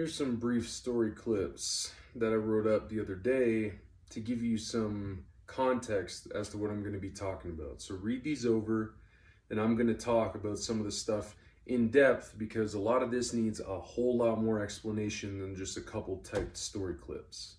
Here's some brief story clips that I wrote up the other day to give you some context as to what I'm going to be talking about. So read these over, and I'm going to talk about some of the stuff in depth because a lot of this needs a whole lot more explanation than just a couple typed story clips.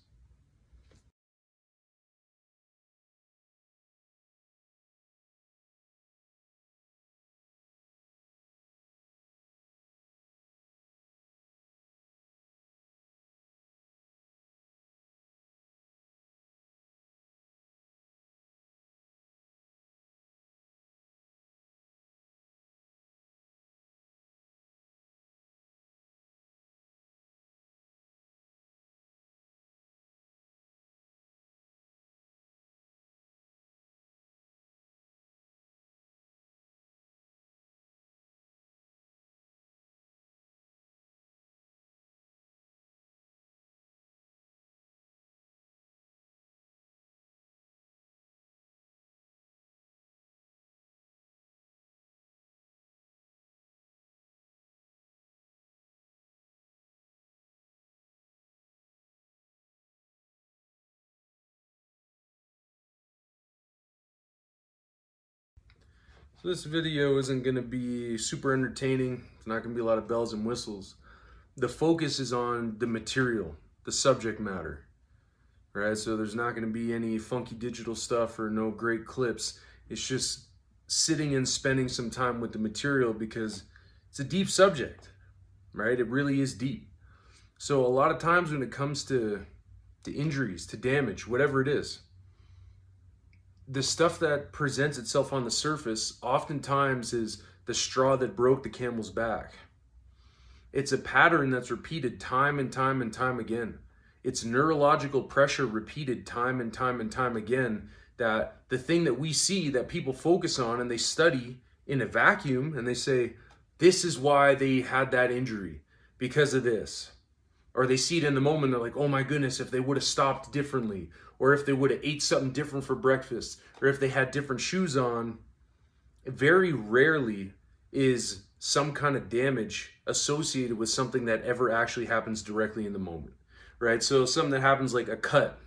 So this video isn't going to be super entertaining. It's not going to be a lot of bells and whistles. The focus is on the material, the subject matter. Right? So there's not going to be any funky digital stuff or no great clips. It's just sitting and spending some time with the material because it's a deep subject, right? It really is deep. So a lot of times when it comes to injuries, to damage, whatever it is, the stuff that presents itself on the surface oftentimes is the straw that broke the camel's back. It's a pattern that's repeated time and time and time again. It's neurological pressure repeated time and time and time again, that the thing that we see that people focus on and they study in a vacuum and they say, this is why they had that injury because of this. Or they see it in the moment, they're like, oh my goodness, if they would have stopped differently, or if they would have ate something different for breakfast, or if they had different shoes on. Very rarely is some kind of damage associated with something that ever actually happens directly in the moment, right? So something that happens like a cut,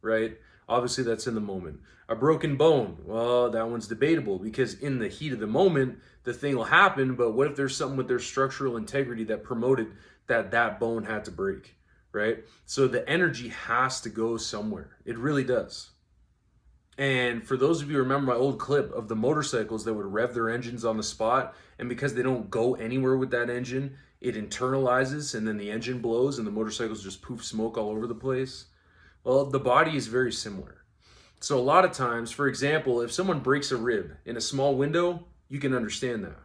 right? Obviously that's in the moment. A broken bone, well, that one's debatable because in the heat of the moment, the thing will happen, but what if there's something with their structural integrity that promoted that bone had to break, right? So the energy has to go somewhere. It really does. And for those of you who remember my old clip of the motorcycles that would rev their engines on the spot, and because they don't go anywhere with that engine, it internalizes and then the engine blows and the motorcycles just poof smoke all over the place. Well, the body is very similar. So a lot of times, for example, if someone breaks a rib in a small window, you can understand that.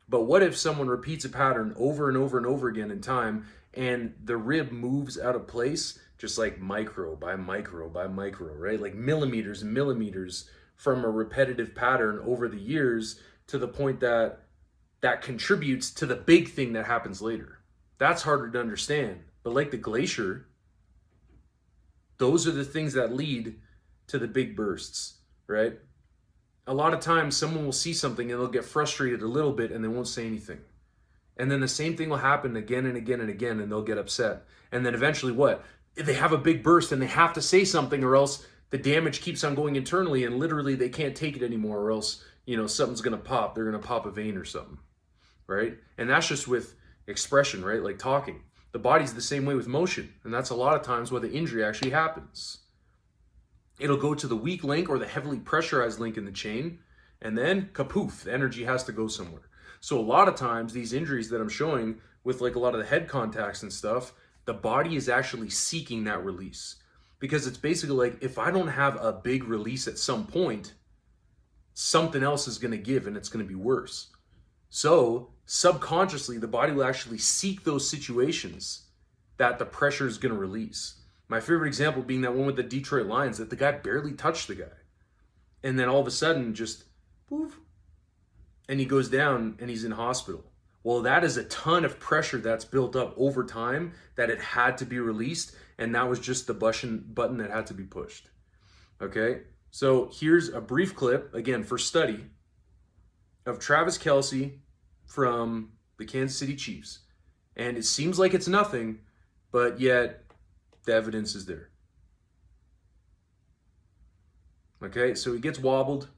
But what if someone repeats a pattern over and over and over again in time and the rib moves out of place just like micro by micro by micro, right? Like millimeters and millimeters from a repetitive pattern over the years to the point that that contributes to the big thing that happens later. That's harder to understand. But like the glacier, those are the things that lead to the big bursts, right? A lot of times someone will see something and they'll get frustrated a little bit and they won't say anything. And then the same thing will happen again and again and again and they'll get upset. And then eventually what? They have a big burst and they have to say something or else the damage keeps on going internally and literally they can't take it anymore or else, something's going to pop. They're going to pop a vein or something, right? And that's just with expression, right? Like talking. The body's the same way with motion. And that's a lot of times where the injury actually happens. It'll go to the weak link or the heavily pressurized link in the chain, and then kapoof, the energy has to go somewhere. So a lot of times these injuries that I'm showing with like a lot of the head contacts and stuff, the body is actually seeking that release. Because it's basically like, if I don't have a big release at some point, something else is gonna give and it's gonna be worse. So subconsciously, the body will actually seek those situations that the pressure is gonna release. My favorite example being that one with the Detroit Lions, that the guy barely touched the guy. And then all of a sudden, just poof, and he goes down and he's in hospital. Well, that is a ton of pressure that's built up over time that it had to be released. And that was just the button that had to be pushed. Okay, so here's a brief clip, again, for study, of Travis Kelce from the Kansas City Chiefs. And it seems like it's nothing, but yet the evidence is there. Okay, so he gets wobbled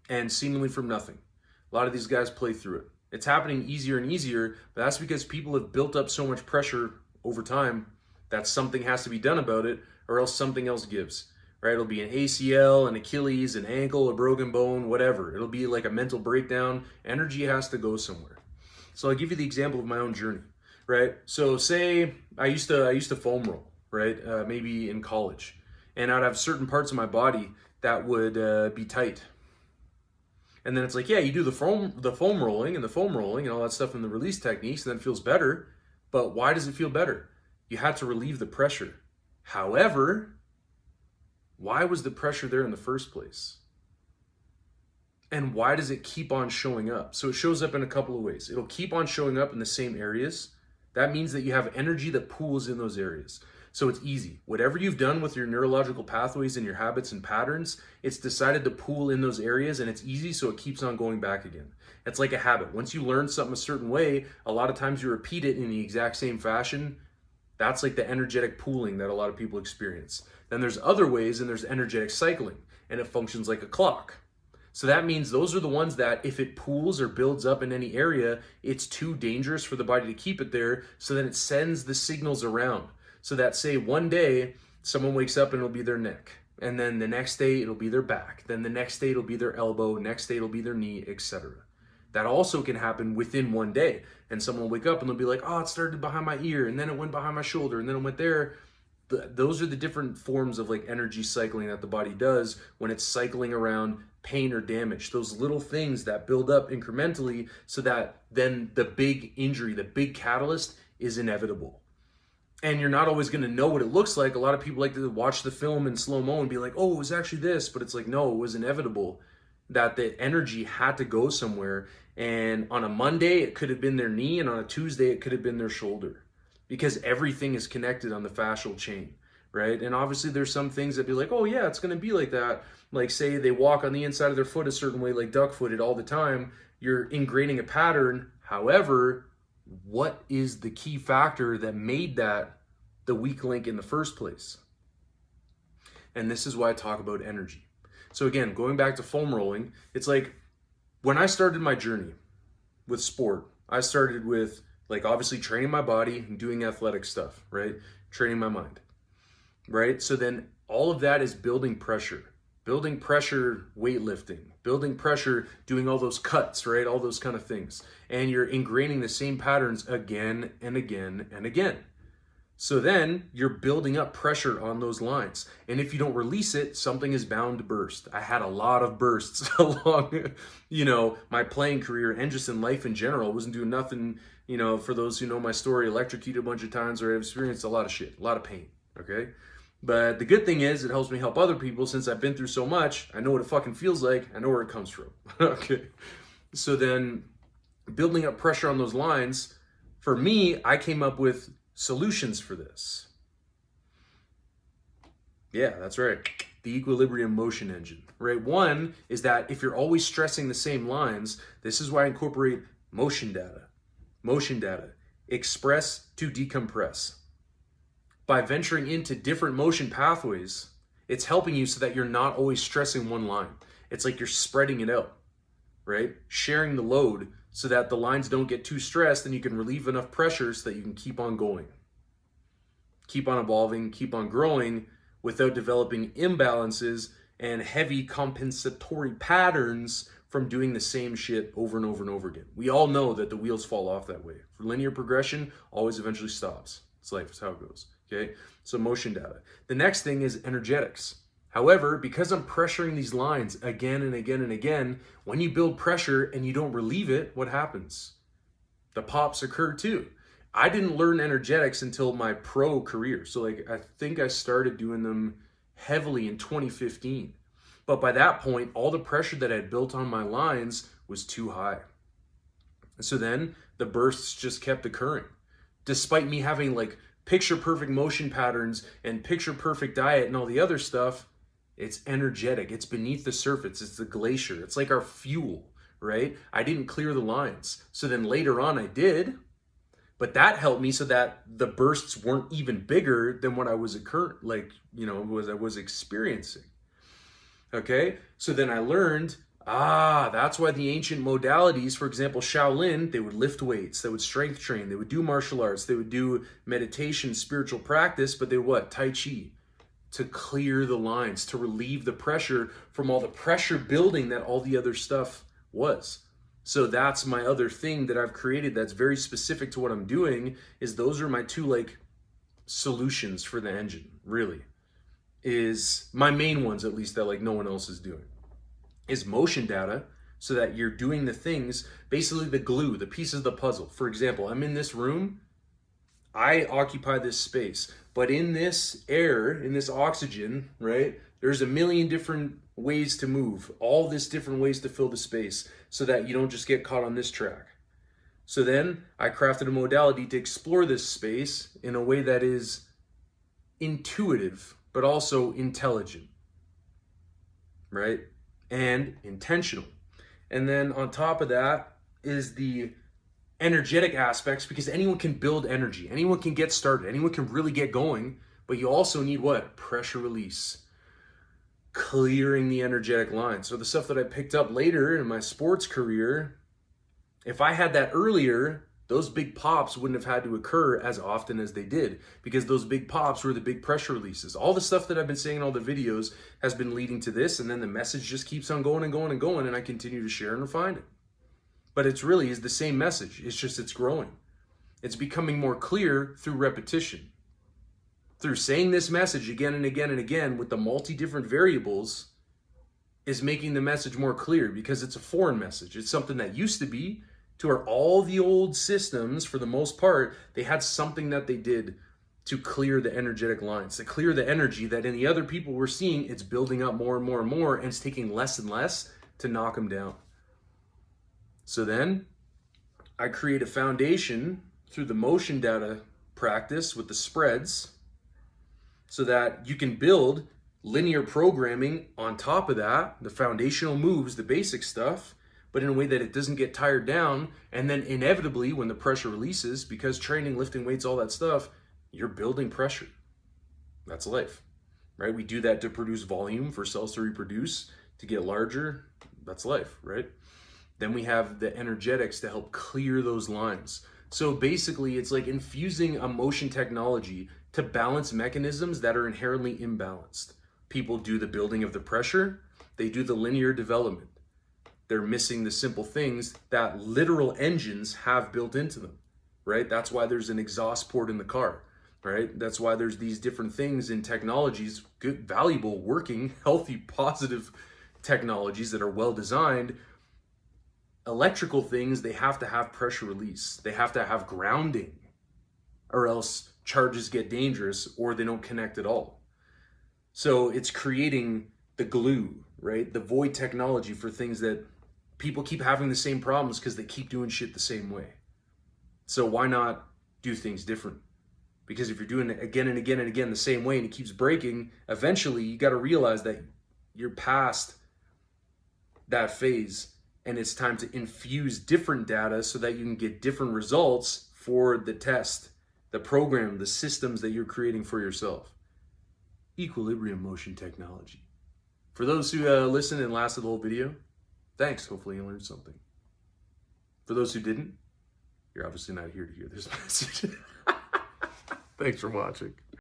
and seemingly from nothing. A lot of these guys play through it. It's happening easier and easier, but that's because people have built up so much pressure over time that something has to be done about it, or else something else gives. Right? It'll be an ACL, an Achilles, an ankle, a broken bone, whatever. It'll be like a mental breakdown. Energy has to go somewhere. So I'll give you the example of my own journey. Right? So say I used to foam roll, right? Maybe in college, and I'd have certain parts of my body that would be tight. And then it's like, yeah, you do the foam rolling and all that stuff and the release techniques, and then it feels better. But why does it feel better? You had to relieve the pressure. However, why was the pressure there in the first place? And why does it keep on showing up? So it shows up in a couple of ways. It'll keep on showing up in the same areas. That means that you have energy that pools in those areas. So it's easy. Whatever you've done with your neurological pathways and your habits and patterns, it's decided to pool in those areas, and it's easy, so it keeps on going back again. It's like a habit. Once you learn something a certain way, a lot of times you repeat it in the exact same fashion. That's like the energetic pooling that a lot of people experience. Then there's other ways, and there's energetic cycling, and it functions like a clock. So that means those are the ones that if it pools or builds up in any area, it's too dangerous for the body to keep it there, so then it sends the signals around. So that say one day someone wakes up and it'll be their neck, and then the next day it'll be their back, then the next day it'll be their elbow, next day it'll be their knee, etc. That also can happen within one day, and someone will wake up and they'll be like, oh, it started behind my ear, and then it went behind my shoulder, and then it went there. Those are the different forms of like energy cycling that the body does when it's cycling around pain or damage. Those little things that build up incrementally, so that then the big injury, the big catalyst is inevitable. And you're not always going to know what it looks like. A lot of people like to watch the film in slow-mo and be like, oh, it was actually this. But it's like, no, it was inevitable that the energy had to go somewhere. And on a Monday, it could have been their knee. And on a Tuesday, it could have been their shoulder. Because everything is connected on the fascial chain, right? And obviously, there's some things that be like, oh, yeah, it's going to be like that. Like, say they walk on the inside of their foot a certain way, like duck-footed all the time. You're ingraining a pattern. However, what is the key factor that made that the weak link in the first place? And this is why I talk about energy. So again, going back to foam rolling, it's like when I started my journey with sport, I started with like obviously training my body and doing athletic stuff, right? Training my mind, right? So then all of that is building pressure weightlifting, building pressure, doing all those cuts, right? All those kind of things. And you're ingraining the same patterns again and again and again. So then you're building up pressure on those lines. And if you don't release it, something is bound to burst. I had a lot of bursts along, my playing career and just in life in general. I wasn't doing nothing, for those who know my story, electrocuted a bunch of times, or I've experienced a lot of shit, a lot of pain, okay? But the good thing is it helps me help other people. Since I've been through so much, I know what it fucking feels like. I know where it comes from. Okay. So then building up pressure on those lines, for me, I came up with solutions for this. Yeah, that's right. The equilibrium motion engine, right? One is that if you're always stressing the same lines, this is why I incorporate motion data. Motion data. Express to decompress. By venturing into different motion pathways, it's helping you so that you're not always stressing one line. It's like you're spreading it out, right? Sharing the load so that the lines don't get too stressed and you can relieve enough pressure so that you can keep on going. Keep on evolving, keep on growing without developing imbalances and heavy compensatory patterns from doing the same shit over and over and over again. We all know that the wheels fall off that way. For linear progression, always eventually stops. It's life, it's how it goes. Okay, so motion data. The next thing is energetics. However, because I'm pressuring these lines again and again and again, when you build pressure and you don't relieve it, what happens? The pops occur too. I didn't learn energetics until my pro career. So I think I started doing them heavily in 2015. But by that point, all the pressure that I had built on my lines was too high. So then the bursts just kept occurring. Despite me having picture perfect motion patterns and picture perfect diet and all the other stuff, it's energetic. It's beneath the surface. It's the glacier. It's like our fuel, right? I didn't clear the lines. So then later on I did, But that helped me so that the bursts weren't even bigger than what I was I was experiencing. Okay, so then I learned, that's why the ancient modalities, for example, Shaolin, they would lift weights, they would strength train, they would do martial arts, they would do meditation, spiritual practice, but they would what? Tai Chi, to clear the lines, to relieve the pressure from all the pressure building that all the other stuff was. So that's my other thing that I've created that's very specific to what I'm doing, is those are my two like solutions for the engine, really. Is my main ones, at least, that like no one else is doing, is motion data, so that you're doing the things, basically the glue, the pieces of the puzzle. For example, I'm in this room, I occupy this space, but in this air, in this oxygen, right, there's a million different ways to move, all this different ways to fill the space, so that you don't just get caught on this track. So then I crafted a modality to explore this space in a way that is intuitive, but also intelligent, right? And intentional. And then on top of that is the energetic aspects, because anyone can build energy, anyone can get started, anyone can really get going, but you also need what? Pressure release, clearing the energetic line. So the stuff that I picked up later in my sports career, if I had that earlier, those big pops wouldn't have had to occur as often as they did, because those big pops were the big pressure releases. All the stuff that I've been saying in all the videos has been leading to this, and then the message just keeps on going and going and going, and I continue to share and refine it. But it's really is the same message. It's just it's growing. It's becoming more clear through repetition. Through saying this message again and again and again with the multi-different variables is making the message more clear, because it's a foreign message. It's something that used to be, to where all the old systems, for the most part, they had something that they did to clear the energetic lines, to clear the energy that in the other people we're seeing, it's building up more and more and more, and it's taking less and less to knock them down. So then I create a foundation through the motion data practice with the spreads, so that you can build linear programming on top of that, the foundational moves, the basic stuff, but in a way that it doesn't get tired down. And then inevitably, when the pressure releases, because training, lifting weights, all that stuff, you're building pressure. That's life, right? We do that to produce volume, for cells to reproduce, to get larger. That's life, right? Then we have the energetics to help clear those lines. So basically, it's like infusing a motion technology to balance mechanisms that are inherently imbalanced. People do the building of the pressure, they do the linear development. They're missing the simple things that literal engines have built into them, right? That's why there's an exhaust port in the car, right? That's why there's these different things in technologies, good, valuable, working, healthy, positive technologies that are well designed. Electrical things, they have to have pressure release. They have to have grounding, or else charges get dangerous or they don't connect at all. So it's creating the glue, right? The void technology for things that people keep having the same problems because they keep doing shit the same way. So why not do things different? Because if you're doing it again and again and again the same way and it keeps breaking, eventually you got to realize that you're past that phase, and it's time to infuse different data so that you can get different results for the test, the program, the systems that you're creating for yourself. Equilibrium motion technology. For those who listened and lasted the whole video, thanks. Hopefully you learned something. For those who didn't, you're obviously not here to hear this message. Thanks for watching.